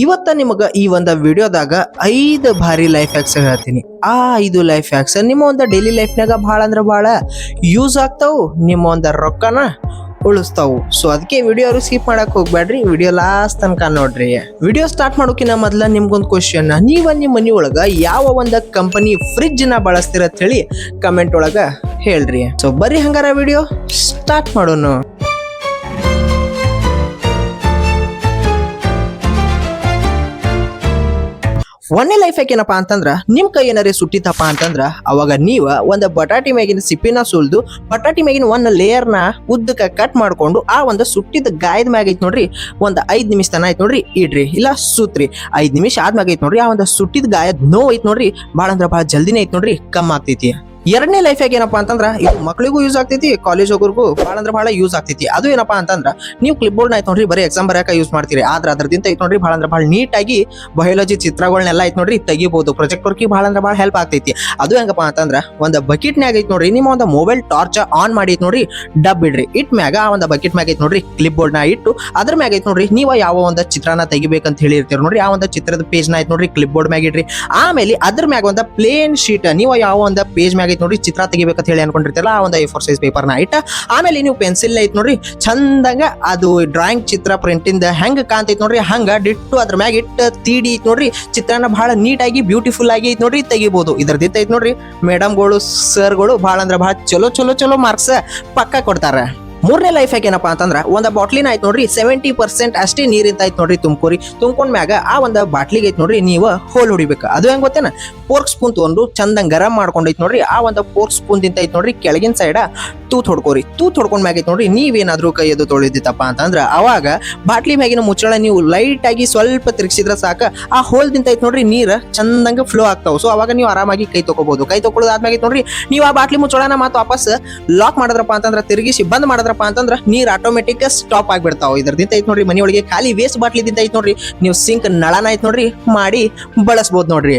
ಇವತ್ತ ನಿಮಗ ಈ ಒಂದು ವಿಡಿಯೋದಾಗ 5 ಭಾರಿ ಲೈಫ್ ಹ್ಯಾಕ್ಸ್ ಹೇಳ್ತೀನಿ. ಆ 5 ಲೈಫ್ ಹ್ಯಾಕ್ಸ್ ನಿಮ್ಮ ಒಂದು ಡೈಲಿ ಲೈಫ್ನಾಗ ಭಾಳ ಅಂದ್ರೆ ಭಾಳ ಯೂಸ್ ಆಗ್ತಾವು, ನಿಮ್ಮ ಒಂದು ರೊಕ್ಕನ ಉಳಿಸ್ತಾವು. ಸೊ ಅದಕ್ಕೆ ವಿಡಿಯೋ ಸ್ಕಿಪ್ ಮಾಡಕ್ ಹೋಗ್ಬೇಡ್ರಿ, ವಿಡಿಯೋ ಲಾಸ್ಟ್ ತನಕ ನೋಡ್ರಿ. ವಿಡಿಯೋ ಸ್ಟಾರ್ಟ್ ಮಾಡೋಕಿನ ಮೊದ್ಲ ನಿಮ್ಗೊಂದು ಕ್ವಶನ್, ನೀವ ನಿಮ್ಮ ಮನಿ ಒಳಗ ಯಾವ ಒಂದು ಕಂಪನಿ ಫ್ರಿಜ್ ನ ಬಳಸ್ತೀರ ಅಂತ ಹೇಳಿ ಕಮೆಂಟ್ ಒಳಗ ಹೇಳ್ರಿ. ಸೊ ಬರ್ರಿ ಹಂಗಾರ ವಿಡಿಯೋ ಸ್ಟಾರ್ಟ್ ಮಾಡೋಣ. ಒಂದೇ ಲೈಫ್ ಯಾಕೆ ಏನಪ್ಪಾ ಅಂತಂದ್ರ, ನಿಮ್ ಕೈ ಏನಾರೇ ಸುಟ್ಟಿತಪ್ಪ ಅಂತಂದ್ರ ಅವಾಗ ನೀವ ಒಂದು ಬಟಾಟಿ ಮ್ಯಾಗಿನ ಸಿಪ್ಪಿನ ಸುಲ್ದು ಬಟಾಟಿ ಮ್ಯಾಗಿನ ಒಂದು ಲೇಯರ್ನ ಉದ್ದಕ್ಕೆ ಕಟ್ ಮಾಡ್ಕೊಂಡು ಆ ಒಂದು ಸುಟ್ಟಿದ ಗಾಯದ ಮ್ಯಾಗ ಐತ್ ನೋಡ್ರಿ ಒಂದು 5 ನಿಮಿಷ ತನ ಐತ್ ನೋಡ್ರಿ ಇಡ್ರಿ, ಇಲ್ಲ ಸೂತ್ರಿ. 5 ನಿಮಿಷ ಆದ್ಮ್ಯಾಗ ಐತ್ ನೋಡ್ರಿ ಆ ಒಂದು ಸುಟ್ಟಿದ ಗಾಯದ ನೋವು ಐತ್ ನೋಡ್ರಿ ಭಾಳ ಅಂದ್ರ ಭಾಳ ಜಲ್ದಿನೇ ಐತ್ ನೋಡ್ರಿ ಕಮ್ಮಿ ಆಗ್ತೈತಿ. ಎರಡನೇ ಲೈಫ್ ಯಾಕೆ ಏನಪ್ಪಾ ಅಂತಂದ್ರ, ಇದು ಮಕ್ಳಿಗೂ ಯೂಸ್ ಆಗ್ತೈತಿ, ಕಾಲೇಜ್ ಹೋಗೋರ್ಗು ಭಾಳ ಅಂದ್ರೆ ಭಾಳ ಯೂಸ್ ಆಗ್ತೈತಿ. ಅದು ಏನಪ್ಪಾ ಅಂತಂದ್ರ, ನೀವು ಕ್ಲಿಪ್ ಬೋರ್ಡ್ ಐತ್ ನೋಡ್ರಿ ಬರೀ ಎಕ್ಸಾಮ್ ಬರಕ ಯೂಸ್ ಮಾಡ್ತೀರಿ, ಆದ್ರ ಅದ್ರದಿಂದ ಐತ್ ನೋಡ್ರಿ ಭಾಳ ಅಂದ್ರೆ ಭಾಳ ನೀಟಾಗಿ ಬಯಾಲಜಿ ಚಿತ್ರಗಳನ್ನೆಲ್ಲ ಐತ್ ನೋಡ್ರಿ ತೆಗಿಬಹುದು. ಪ್ರೊಜೆಕ್ಟ್ ವರ್ಕಿಗೆ ಭಾಳ ಅಂದ್ರೆ ಭಾಳ ಹೆಲ್ಪ್ ಆಗ್ತೈತಿ. ಅದು ಹೆಂಗಪ್ಪ ಅಂತಂದ್ರ, ಒಂದು ಬಕೆಟ್ನ್ಯಾಗ ಐತ್ ನೋಡ್ರಿ ನಿಮ್ಮ ಒಂದು ಮೊಬೈಲ್ ಟಾರ್ಚ್ ಆನ್ ಮಾಡಿ ಐತ್ ನೋಡ್ರಿ ಡಬ್ ಇಡ್ರಿ, ಇಟ್ ಮ್ಯಾಗ ಆ ಒಂದು ಬಕೆಟ್ ಮ್ಯಾಗ ಐತ್ ನೋಡ್ರಿ ಕ್ಲಿಪ್ ಬೋರ್ಡ್ ನ ಇಟ್ಟು ಅದ್ರ ಮ್ಯಾಗ ಐತ್ ನೋಡ್ರಿ ನೀವು ಯಾವ ಒಂದು ಚಿತ್ರನ ತೆಗಿಬೇಕಂತ ಹೇಳಿರ್ತೀರಿ ನೋಡ್ರಿ ಆ ಒಂದು ಚಿತ್ರದ ಪೇಜ್ ನ ಐತ್ ನೋಡ್ರಿ ಕ್ಲಿಪ್ ಬೋರ್ಡ್ ಮ್ಯಾಗ ಇಡ್ರಿ. ಆಮೇಲೆ ಅದ್ರ ಮ್ಯಾಗ ಒಂದು ಪ್ಲೇನ್ ಶೀಟ್ ನೀವು ಯಾವ ಒಂದು ಪೇಜ್ ಮ್ಯಾಗ ಐತ್ ನೋಡ್ರಿ ಚಿತ್ರ ತೆಗಿಬೇಕಂತ ಹೇಳಿ ಅನ್ಕೊಂಡಿರ್ತಿರಲ್ಲ ಆ ಒಂದು A4 ಸೈಜ್ ಪೇಪರ್ನ ಇಟ್ಟ ಆಮೇಲೆ ನೀವು ಪೆನ್ಸಿಲ್ ಐತ್ ನೋಡ್ರಿ ಚಂದಂಗ ಅದು ಡ್ರಾಯಿಂಗ್ ಚಿತ್ರ ಪ್ರಿಂಟ್ ಇಂದ ಹೆಂಗ್ ಕಾಣ್ತೈತ್ ನೋಡ್ರಿ ಹಂಗ ಡಿಟ್ಟು ಅದ್ರ ಮ್ಯಾಗ ಇಟ್ಟು ತೀಡಿ ಐತ್ ನೋಡ್ರಿ ಚಿತ್ರನ ಬಹಳ ನೀಟಾಗಿ ಬ್ಯೂಟಿಫುಲ್ ಆಗಿ ಐತ್ ನೋಡ್ರಿ ತೆಗಿಬಹುದು. ಇದ್ರದಿತ್ತ ಐತ್ ನೋಡ್ರಿ ಮೇಡಮ್ಗಳು ಸರ್ಗಳು ಬಹಳ ಅಂದ್ರೆ ಬಹಳ ಚಲೋ ಚಲೋ ಚಲೋ ಮಾರ್ಕ್ಸ್ ಪಕ್ಕ ಕೊಡ್ತಾರ. ಮೂರನೇ ಲೈಫ್ ಯಾಕೆ ಏನಪ್ಪಾ ಅಂತಂದ್ರ, ಒಂದು ಬಾಟ್ಲಿನ ಐತ್ ನೋಡ್ರಿ 70% ಅಷ್ಟೇ ನೀರಿಂದ ಐತ್ ನೋಡ್ರಿ ತುಂಬ್ಕೊಂಡ್ ಮ್ಯಾಗ ಆ ಒಂದು ಬಾಟ್ಲಿಗೆ ಐತ್ ನೋಡ್ರಿ ನೀವು ಹೋಲ್ ಹೊಡಿಬೇಕು. ಅದು ಹೆಂಗ್ ಗೊತ್ತೇನ, ಪೋರ್ಕ್ ಸ್ಪೂನ್ ತಗೊಂಡು ಚಂದಂಗ್ ಗರಂ ಮಾಡ್ಕೊಂಡೈತ್ ನೋಡ್ರಿ ಆ ಒಂದು ಪೋರ್ಕ್ ಸ್ಪೂನ್ ದಿಂದ ಐತ್ ನೋಡ್ರಿ ಕೆಳಗಿನ ಸೈಡ್ ತೂತ್ ಹೊಡ್ಕೋರಿ. ತೂತ್ ಹೊಡ್ಕೊಂಡ್ ಮ್ಯಾಗ ಐತ್ ನೋಡ್ರಿ ನೀವೇನಾದ್ರೂ ಕೈ ಎದು ತೊಳಿದಿತ್ತಪ್ಪ ಅಂತಂದ್ರ ಅವಾಗ ಬಾಟ್ಲಿ ಮ್ಯಾಗಿನ ಮುಚ್ಚಳ ನೀವು ಲೈಟ್ ಆಗಿ ಸ್ವಲ್ಪ ತಿರ್ಗಿಸಿದ್ರ ಸಾಕ ಆ ಹೋಲ್ ದಿಂದ ಐತ್ ನೋಡ್ರಿ ನೀರ್ ಚಂದಂಗ ಫ್ಲೋ ಆಗ್ತಾವ. ಸೊ ಅವಾಗ ನೀವು ಆರಾಮಾಗಿ ಕೈ ತಗೋಬಹುದು. ಕೈ ತಗೊಳ್ಳೋದಾದ್ಮ್ಯಾಗ ಐತ್ ನೋಡ್ರಿ ನೀವು ಆ ಬಾಟ್ಲಿ ಮುಚ್ಚಳನ ಮತ್ತೆ ವಾಪಸ್ ಲಾಕ್ ಮಾಡಿದ್ರಪ್ಪ ಅಂತಂದ್ರ ತಿರುಗಿಸಿ ಬಂದ್ ಮಾಡಿದ್ರಪ್ಪ ಅಂತಂದ್ರ ನೀರ್ ಆಟೋಮೆಟಿಕ್ ಸ್ಟಾಪ್ ಆಗ್ಬಿಡ್ತಾವ. ಇದ್ರದಿಂದ ಐತ್ ನೋಡ್ರಿ ಮನಿ ಒಳಗೆ ಖಾಲಿ ವೇಸ್ಟ್ ಬಾಟ್ಲಿದಿಂದ ಐತ್ ನೋಡ್ರಿ ನೀವು ಸಿಂಕ್ ನಳನ ಐತ್ ನೋಡ್ರಿ ಮಾಡಿ ಬಳಸಬಹುದು ನೋಡ್ರಿ.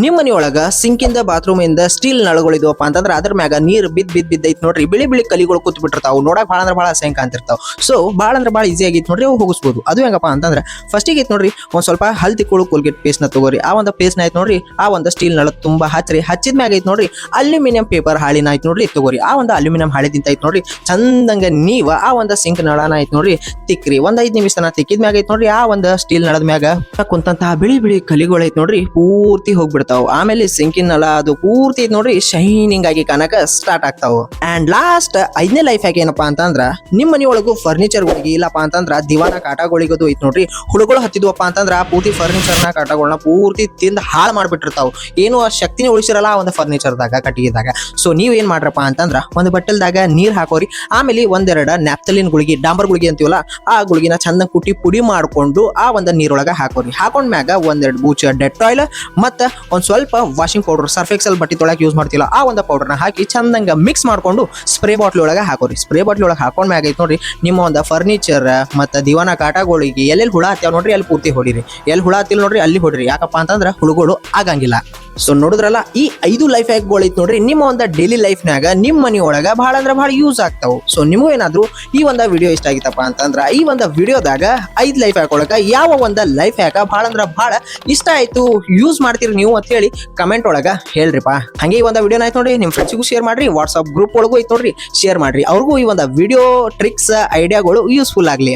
ನಿಮ್ ಮನಿ ಒಳಗ ಸಿಂಕ್ ಇಂದ ಬಾತ್ರೂಮ್ ಇಂದ ಸ್ಟೀಲ್ ನಳಗಳು ಇದ್ವಪ್ಪ ಅಂತಂದ್ರ ಅದ್ರ ಮ್ಯಾಗ ನೀರ್ ಬಿದ್ದೈತ್ ನೋಡ್ರಿ ಬಿಳಿ ಬಿಳಿ ಕಲಿಗಳು ಕೂತ್ ಬಿಟ್ಟಿರ್ತಾವ, ನೋಡಕ್ ಭಾಳ ಅಂದ್ರೆ ಭಾಳ ಅಸಹ್ಯ ಕಾಣ್ತಿರ್ತಾವ. ಸೊ ಭಾಳ ಅಂದ್ರೆ ಭಾಳ ಈಸಿ ಆಗೈತ್ ನೋಡ್ರಿ ಅವು ಹೋಗಿಸ್ಬೋದು. ಅದು ಹೆಂಗಪ್ಪ ಅಂತಂದ್ರ ಫಸ್ಟಿಗೆ ಐತ್ ನೋಡ್ರಿ ಒಂದ್ ಸ್ವಲ್ಪ ಹಲ್ ತಿಕ್ಕೊಳ್ಳು ಕೋಲ್ಗೇಟ್ ಪೇಸ್ಟ್ ನ ತಗೋರಿ. ಆ ಒಂದು ಪೇಸ್ಟ್ ನ ಐತ್ ನೋಡ್ರಿ ಆ ಒಂದು ಸ್ಟೀಲ್ ನಳ ತುಂಬಾ ಹಚ್ಚಿದ ಮ್ಯಾಗ ಐತ್ ನೋಡ್ರಿ ಅಲ್ಯೂಮಿನಿಯಂ ಪೇಪರ್ ಹಾಳಿನ ಐತ್ ನೋಡ್ರಿ ತಗೋರಿ. ಆ ಒಂದು ಅಲ್ಯೂಮಿನಿಯಂ ಹಾಳಿದಿಂದ ಐತ್ ನೋಡ್ರಿ ಚಂದಂಗ ನೀವ ಆ ಒಂದು ಸಿಂಕ್ ನಳನ ಐತ್ ನೋಡ್ರಿ ತಿಕ್ಕ್ರಿ. ಒಂದ್ 5 ನಿಮಿಷ ತನ ತಿಕ್ಕಿದ ಮ್ಯಾಗ ಐತ್ ನೋಡ್ರಿ ಆ ಒಂದು ಸ್ಟೀಲ್ ನಳದ ಮ್ಯಾಗ ಕುಂತಹ ಬಿಳಿ ಬಿಳಿ ಕಲಿಗಳು ಐತ್ ನೋಡ್ರಿ ಪೂರ್ತಿ ಹೋಗ್ಬಿಡ್ತಾವ. ಆಮೇಲೆ ಸಿಂಕಿನ ನಳ ಅದು ಪೂರ್ತಿ ಐತ್ ನೋಡ್ರಿ ಶೈನಿಂಗ್ ಆಗಿ ಕಾಣಕ ಸ್ಟಾರ್ಟ್ ಆಗ್ತಾವ. ಅಂಡ್ ಲಾಸ್ಟ್ 5ನೇ ಲೈಫ್ ಯಾಕೆ ಏನಪ್ಪಾ ಅಂತಂದ್ರ, ನಿಮ್ ಮನಿ ಒಳಗು ಫರ್ನಿಚರ್ ಗಳಿಗೆ ಇಲ್ಲಪ್ಪ ಅಂತಂದ್ರ ದಿವಾನ ಕಾಟಗಳಿಗದು ಐತ್ ನೋಡ್ರಿ ಹುಳುಗಳು ಹತ್ತಿದ್ವಪ್ಪ ಅಂತಂದ್ರ ಆ ಪೂರ್ತಿ ಫರ್ನಿಚರ್ ನ ಕಾಟಗಳನ್ನ ಪೂರ್ತಿ ತಿಂದ ಹಾಳು ಮಾಡ್ಬಿಟ್ಟಿರ್ತಾವ. ಏನು ಆ ಶಕ್ತಿನೇ ಉಳಿಸಿರಲ್ಲ ಆ ಒಂದು ಫರ್ನಿಚರ್ ದಾಗ ಕಟ್ಟಿಗೆದಾಗ. ಸೊ ನೀವ್ ಏನ್ ಮಾಡ್ರಪ್ಪ ಅಂತಂದ್ರ ಒಂದು ಬಟ್ಟಲ್ದಾಗ ನೀರ್ ಹಾಕೋರಿ. ಆಮೇಲೆ ಒಂದೆರಡು ನ್ಯಾಪ್ತಲಿನ್ ಗುಳಿಗೆ ಡಾಂಬರ್ ಗುಳಿಗೆ ಅಂತೀವಲ್ಲ ಆ ಗುಳಿಗಿನ ಚಂದ ಕುಟ್ಟಿ ಪುಡಿ ಮಾಡ್ಕೊಂಡು ಆ ಒಂದು ನೀರೊಳಗ ಹಾಕೋರಿ. ಹಾಕೊಂಡ್ ಮ್ಯಾಗ ಒಂದೆರಡು ಬೂಚ ಡೆಟಾಯ್ಲ್ ಮತ್ತ ಒಂದ್ ಸ್ವಲ್ಪ ವಾಷಿಂಗ್ ಪೌಡರ್ ಸರ್ಫ್ ಎಕ್ಸೆಲ್ ಬಟ್ಟೆ ತೊಳಕ್ ಯೂಸ್ ಮಾಡ್ತಿಲ್ಲ ಆ ಒಂದು ಪೌಡರ್ನ ಹಾಕಿ ಚಂದಂಗ ಮಿಕ್ಸ್ ಮಾಡ್ಕೊಂಡು ಸ್ಪ್ರೇ ಬಾಟ್ಲಿ ಒಳಗ ಹಾಕೋರಿ. ಸ್ಪ್ರೇ ಬಾಟ್ಲಿ ಒಳಗೆ ಹಾಕೊಂಡ್ ಮ್ಯಾಗ ಐತ್ ನೋಡ್ರಿ ನಿಮ್ಮ ಒಂದು ಫರ್ನಿಚರ್ ಮತ್ತ ದಿವಾನ ಕಾಟಗಳಿಗೆ ಎಲ್ಲೆಲ್ಲಿ ಹುಳ ಹತ್ಯಾವ ನೋಡ್ರಿ ಅಲ್ಲಿ ಪೂರ್ತಿ ಹೊಡಿರಿ. ಎಲ್ಲಿ ಹುಳ ಹತ್ತಿಲ್ಲ ನೋಡ್ರಿ ಅಲ್ಲಿ ಹೊಡ್ರಿ. ಯಾಕಪ್ಪ ಅಂತಂದ್ರ ಹುಳುಗಳು ಆಗಂಗಿಲ್ಲ. ಸೊ ನೋಡಿದ್ರಲ್ಲ ಈ 5 ಲೈಫ್ ಹ್ಯಾಕ್ಗಳು ಐತ್ ನೋಡ್ರಿ ನಿಮ್ಮ ಒಂದು ಡೈಲಿ ಲೈಫ್ನಾಗ ನಿಮ್ ಮನಿ ಒಳಗ ಭಾಳ ಅಂದ್ರೆ ಭಾಳ ಯೂಸ್ ಆಗ್ತಾವ. ಸೊ ನಿಮಗೂ ಏನಾದ್ರು ಈ ಒಂದು ವಿಡಿಯೋ ಇಷ್ಟ ಆಗಿತ್ತಪ್ಪ ಅಂತಂದ್ರ ಈ ಒಂದು ವಿಡಿಯೋದಾಗ 5 ಲೈಫ್ ಹ್ಯಾಕ್ ಒಳಗ ಯಾವ ಒಂದು ಲೈಫ್ ಹ್ಯಾಕ್ ಭಾಳ ಅಂದ್ರೆ ಭಾಳ ಇಷ್ಟ ಆಯ್ತು ಯೂಸ್ ಮಾಡ್ತೀರಿ ನೀವು ಅಂತ ಹೇಳಿ ಕಮೆಂಟ್ ಒಳಗ ಹೇಳ್ರಿಪ್ಪ. ಹಂಗೆ ಈ ಒಂದು ವಿಡಿಯೋನ ಐತ್ ನೋಡ್ರಿ ನಿಮ್ ಫ್ರೆಂಡ್ಸಿಗೂ ಶೇರ್ ಮಾಡ್ರಿ, ವಾಟ್ಸ್ಆಪ್ ಗ್ರೂಪ್ ಒಳಗೂ ಐತ್ ನೋಡ್ರಿ ಶೇರ್ ಮಾಡ್ರಿ, ಅವ್ರಿಗೂ ಈ ಒಂದು ವಿಡಿಯೋ ಟ್ರಿಕ್ಸ್ ಐಡಿಯಾಗಳು ಯೂಸ್ಫುಲ್ ಆಗ್ಲಿ.